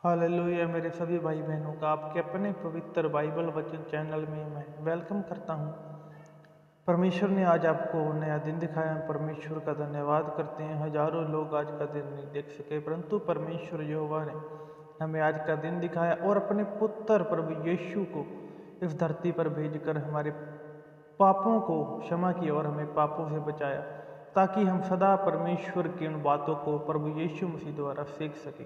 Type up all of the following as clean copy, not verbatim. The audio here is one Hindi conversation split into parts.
हालेलुया मेरे सभी भाई बहनों का आपके अपने पवित्र बाइबल वचन चैनल में मैं वेलकम करता हूं। परमेश्वर ने आज आपको नया दिन दिखाया। परमेश्वर का धन्यवाद करते हैं। हजारों लोग आज का दिन नहीं देख सके, परंतु परमेश्वर यहोवा ने हमें आज का दिन दिखाया और अपने पुत्र प्रभु यीशु को इस धरती पर भेजकर हमारे पापों को क्षमा किया और हमें पापों से बचाया, ताकि हम सदा परमेश्वर की उन बातों को प्रभु यीशु मसीह द्वारा सीख सकें।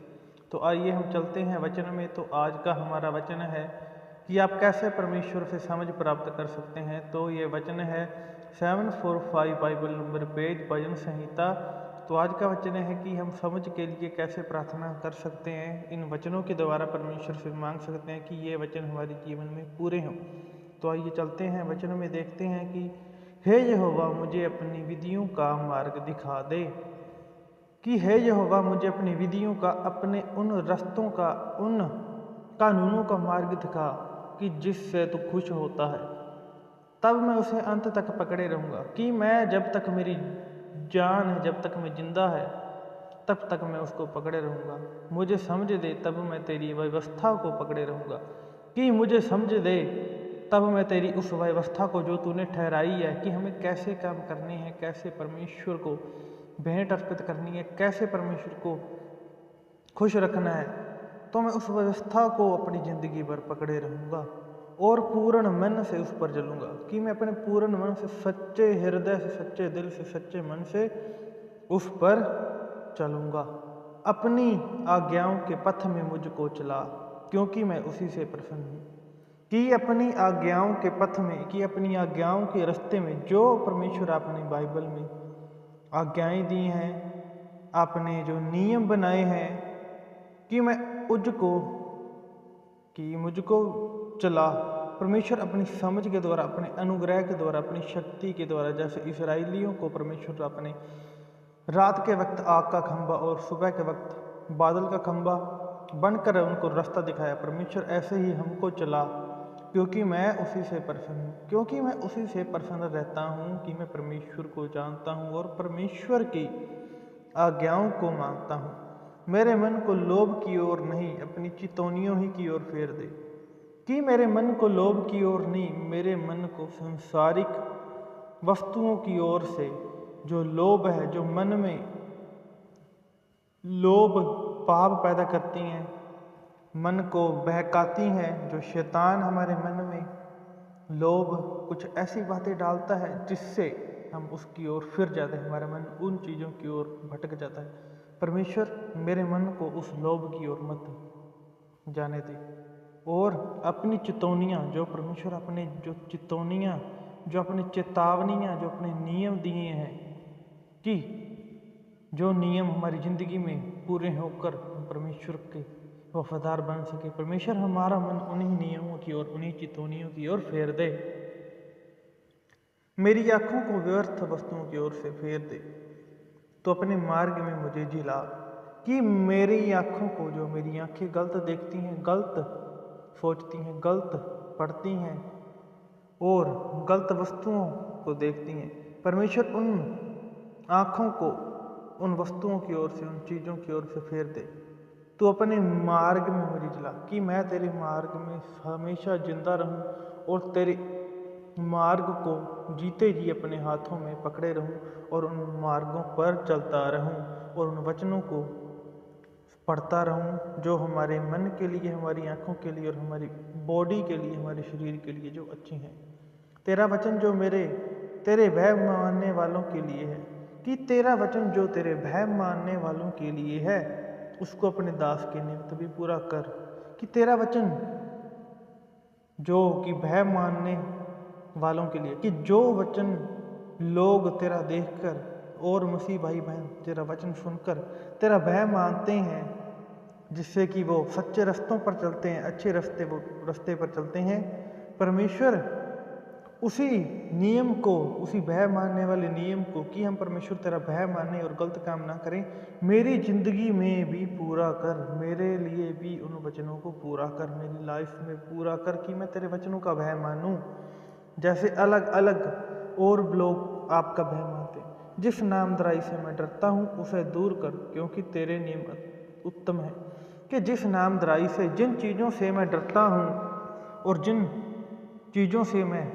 तो आइए हम चलते हैं वचन में। तो आज का हमारा वचन है कि आप कैसे परमेश्वर से समझ प्राप्त कर सकते हैं। तो ये वचन है 745 बाइबल नंबर पेज भजन संहिता। तो आज का वचन है कि हम समझ के लिए कैसे प्रार्थना कर सकते हैं। इन वचनों के द्वारा परमेश्वर से मांग सकते हैं कि ये वचन हमारे जीवन में पूरे हों। तो आइए चलते हैं वचन में, देखते हैं कि हे यहोवा मुझे अपनी विधियों का मार्ग दिखा दे। कि हे यहोवा मुझे अपनी विधियों का, अपने उन रस्तों का, उन कानूनों का मार्ग दिखा कि जिससे तू खुश होता है। तब मैं उसे अंत तक पकड़े रहूँगा। कि मैं जब तक मेरी जान है, जब तक मैं जिंदा है, तब तक मैं उसको पकड़े रहूँगा। मुझे समझ दे तब मैं तेरी व्यवस्था को पकड़े रहूँगा। कि मुझे समझ दे तब मैं तेरी उस व्यवस्था को जो तूने ठहराई है कि हमें कैसे काम करने हैं, कैसे परमेश्वर को भेंट अर्पित करनी है, कैसे परमेश्वर को खुश रखना है, तो मैं उस व्यवस्था को अपनी ज़िंदगी भर पकड़े रहूँगा और पूर्ण मन से उस पर चलूँगा। कि मैं अपने पूर्ण मन से, सच्चे हृदय से, सच्चे दिल से, सच्चे मन से उस पर चलूँगा। अपनी आज्ञाओं के पथ में मुझको चला, क्योंकि मैं उसी से प्रसन्न हूँ। कि अपनी आज्ञाओं के पथ में, कि अपनी आज्ञाओं के रास्ते में, जो परमेश्वर आपने बाइबल में आज्ञाएं दी हैं, आपने जो नियम बनाए हैं, कि मैं मुझको चला। परमेश्वर अपनी समझ के द्वारा, अपने अनुग्रह के द्वारा, अपनी शक्ति के द्वारा, जैसे इस्राएलियों को परमेश्वर अपने रात के वक्त आग का खंभा और सुबह के वक्त बादल का खंभा बनकर उनको रास्ता दिखाया, परमेश्वर ऐसे ही हमको चला, क्योंकि मैं उसी से प्रसन्न हूँ। क्योंकि मैं उसी से प्रसन्न रहता हूँ कि मैं परमेश्वर को जानता हूँ और परमेश्वर की आज्ञाओं को मांगता हूँ। मेरे मन को लोभ की ओर नहीं, अपनी चितौनियों ही की ओर फेर दे। कि मेरे मन को लोभ की ओर नहीं, मेरे मन को संसारिक वस्तुओं की ओर से जो लोभ है, जो मन में लोभ पाप पैदा करती हैं, मन को बहकाती हैं, जो शैतान हमारे मन में लोभ कुछ ऐसी बातें डालता है जिससे हम उसकी ओर फिर जाते हैं, हमारा मन उन चीज़ों की ओर भटक जाता है। परमेश्वर मेरे मन को उस लोभ की ओर मत जाने दे। और अपनी चितौनियाँ, जो परमेश्वर अपने जो चितौनियाँ, जो अपनी चेतावनियाँ, जो अपने नियम दिए हैं, कि जो नियम हमारी ज़िंदगी में पूरे होकर हम परमेश्वर के वफादार बन सके। परमेश्वर हमारा मन उन्हीं नियमों की ओर, उन्हीं चितौनियों की ओर फेर दे। मेरी आँखों को व्यर्थ वस्तुओं की ओर से फेर दे, तो अपने मार्ग में मुझे जिला। कि मेरी आँखों को, जो मेरी आँखें गलत देखती हैं, गलत सोचती हैं, गलत पढ़ती हैं और गलत वस्तुओं को देखती हैं, परमेश्वर उन आँखों को उन वस्तुओं की ओर से, उन चीज़ों की ओर से फेर दे। तो अपने मार्ग में मुझे चला। कि मैं तेरे मार्ग में हमेशा जिंदा रहूं और तेरे मार्ग को जीते जी अपने हाथों में पकड़े रहूं और उन मार्गों पर चलता रहूं और उन वचनों को पढ़ता रहूं जो हमारे मन के लिए, हमारी आँखों के लिए और हमारी बॉडी के लिए, हमारे शरीर के लिए जो अच्छे हैं। तेरा वचन जो तेरे भय मानने वालों के लिए है। कि तेरा वचन जो तेरे भय मानने वालों के लिए है, उसको अपने दास के निमित्त भी पूरा कर। कि तेरा वचन जो कि भय मानने वालों के लिए, कि जो वचन लोग तेरा देखकर और मसीह भाई बहन तेरा वचन सुनकर तेरा भय मानते हैं, जिससे कि वो सच्चे रास्तों पर चलते हैं, अच्छे रास्ते पर चलते हैं। परमेश्वर उसी नियम को, उसी भय मानने वाले नियम को, कि हम परमेश्वर तेरा भय माने और गलत काम ना करें, मेरी ज़िंदगी में भी पूरा कर। मेरे लिए भी उन वचनों को पूरा कर, मेरी लाइफ में पूरा कर, कि मैं तेरे वचनों का भय मानूं, जैसे अलग अलग और लोग आपका भय मानते हैं। जिस नामधराई से मैं डरता हूँ उसे दूर कर, क्योंकि तेरे नियम उत्तम है। कि जिस नामधराई से, जिन चीज़ों से मैं डरता हूँ और जिन चीज़ों से मैं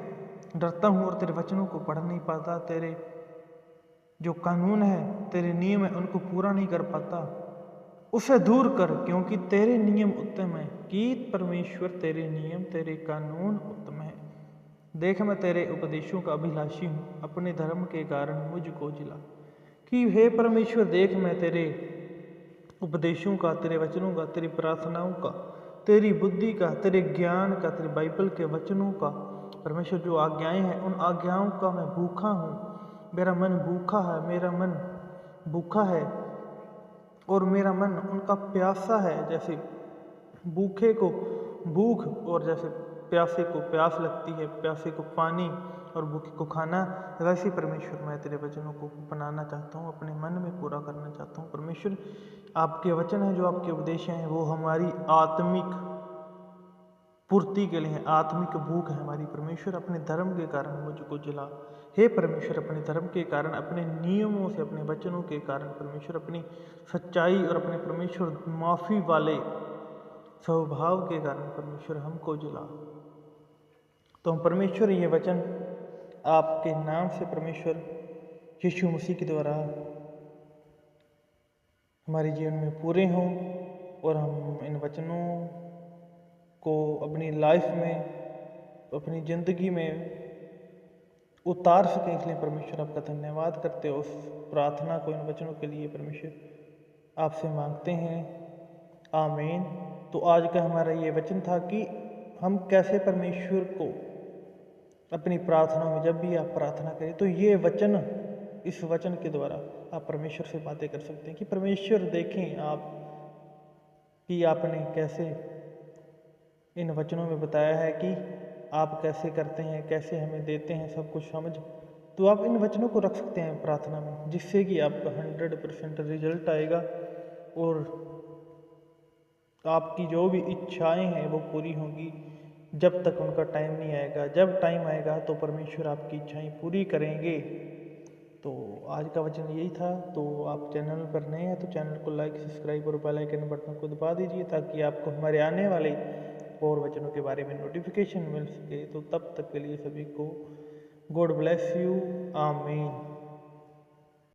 डरता हूँ और तेरे वचनों को पढ़ नहीं पाता, तेरे जो कानून है, तेरे नियम है, उनको पूरा नहीं कर पाता, उसे दूर कर, क्योंकि तेरे नियम उत्तम है। कि परमेश्वर तेरे नियम, तेरे कानून उत्तम है। देख मैं तेरे उपदेशों का अभिलाषी हूँ, अपने धर्म के कारण मुझको जिला। कि हे परमेश्वर, देख मैं तेरे उपदेशों का, तेरे वचनों का, तेरी प्रार्थनाओं का, तेरी बुद्धि का, तेरे ज्ञान का, तेरे बाइबल के वचनों का, परमेश्वर जो आज्ञाएं हैं, उन आज्ञाओं का मैं भूखा हूँ। मेरा मन भूखा है, मेरा मन भूखा है और मेरा मन उनका प्यासा है। जैसे भूखे को भूख और जैसे प्यासे को प्यास लगती है, प्यासे को पानी और भूखे को खाना, वैसे परमेश्वर मैं तेरे वचनों को अपनाना चाहता हूँ, अपने मन में पूरा करना चाहता हूँ। परमेश्वर आपके वचन हैं, जो आपके उपदेश हैं, वो हमारी आत्मिक पूर्ति के लिए है, आत्मिक भूख है हमारी। परमेश्वर अपने धर्म के कारण मुझको जिला। हे परमेश्वर, अपने धर्म के कारण, अपने नियमों से, अपने वचनों के कारण, परमेश्वर अपनी सच्चाई और अपने परमेश्वर माफ़ी वाले स्वभाव के कारण परमेश्वर हमको जिला। तो हम परमेश्वर ये वचन आपके नाम से परमेश्वर यीशु मसीह के द्वारा हमारे जीवन में पूरे हों और हम इन वचनों को अपनी लाइफ में, अपनी ज़िंदगी में उतार सकें। इसलिए परमेश्वर आपका धन्यवाद करते हो। उस प्रार्थना को, इन वचनों के लिए परमेश्वर आपसे मांगते हैं। आमीन। तो आज का हमारा ये वचन था कि हम कैसे परमेश्वर को अपनी प्रार्थना में, जब भी आप प्रार्थना करें, तो ये वचन, इस वचन के द्वारा आप परमेश्वर से बातें कर सकते हैं। कि परमेश्वर देखें आप कि आपने कैसे इन वचनों में बताया है कि आप कैसे करते हैं, कैसे हमें देते हैं सब कुछ समझ। तो आप इन वचनों को रख सकते हैं प्रार्थना में, जिससे कि आपका 100% रिजल्ट आएगा और आपकी जो भी इच्छाएं हैं वो पूरी होंगी, जब तक उनका टाइम नहीं आएगा। जब टाइम आएगा तो परमेश्वर आपकी इच्छाएं पूरी करेंगे। तो आज का वचन यही था। तो आप चैनल पर नए हैं तो चैनल को लाइक, सब्सक्राइब और बेल आइकन बटन को दबा दीजिए, ताकि आपको हमारे आने वाले और वचनों के बारे में नोटिफिकेशन मिल सके। तो तब तक के लिए सभी को गॉड ब्लेस यू। आमीन।